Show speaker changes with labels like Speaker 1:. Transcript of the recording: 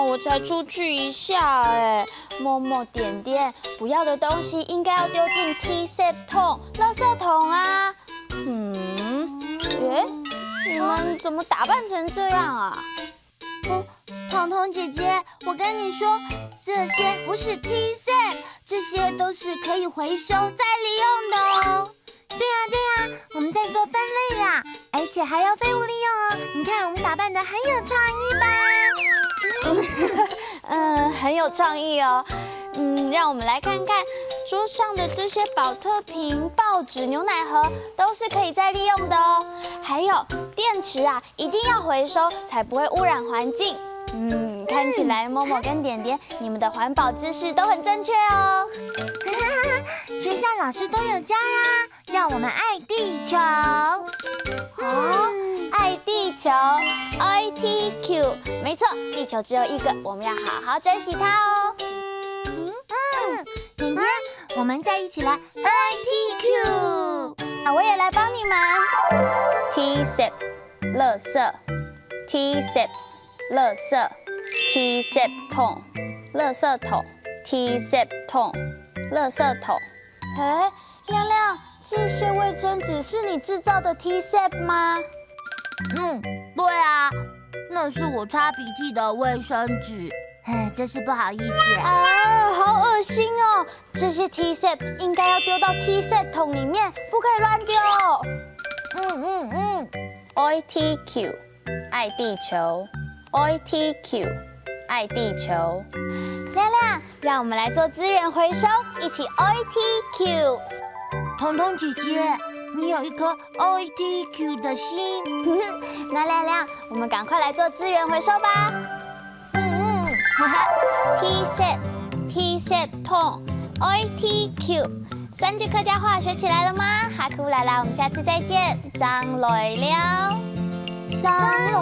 Speaker 1: 我才出去一下哎。默默点点，不要的东西应该要丢进 T-set 桶，垃圾桶啊。你们怎么打扮成这样啊？
Speaker 2: 彤彤姐姐，我跟你说，这些不是 T-set， 这些都是可以回收再利用的哦。对呀，我们在做分类啦，而且还要废物利用哦。你看我们打扮得很有创意吧？
Speaker 1: 很有创意哦。让我们来看看桌上的这些保特瓶、报纸、牛奶盒都是可以再利用的哦。还有电池啊，一定要回收，才不会污染环境。看起来默默跟点点，你们的环保知识都很正确哦。
Speaker 2: 学校老师都有教啦，让我们爱地球。
Speaker 1: 爱地球 ，ITQ， 没错，地球只有一个，我们要好好珍惜它哦。
Speaker 2: 点点，我们再一起来 ITQ。
Speaker 1: 我也来帮你们。T-set， 垃圾 ，T-set， 垃圾 ，T-set 桶，垃圾桶 ，T-set 桶，垃圾桶。亮亮，这些卫生纸是你制造的 T-set 吗？
Speaker 2: 对啊，那是我擦鼻涕的卫生纸。真是不好意思
Speaker 1: 好恶心哦！这些 T-set 应该要丢到 T-set 桶里面，不可以乱丢。ITQ， 爱地球 ，ITQ， 爱地球。亮亮，让我们来做资源回收，一起 ITQ。
Speaker 2: 彤彤姐姐，你有一颗 ITQ 的心。
Speaker 1: 那亮亮，我们赶快来做资源回收吧。T-set 桶 ，ITQ。3句客家话学起来了吗？哈库来啦，我们下次再见。张磊了，
Speaker 2: 张磊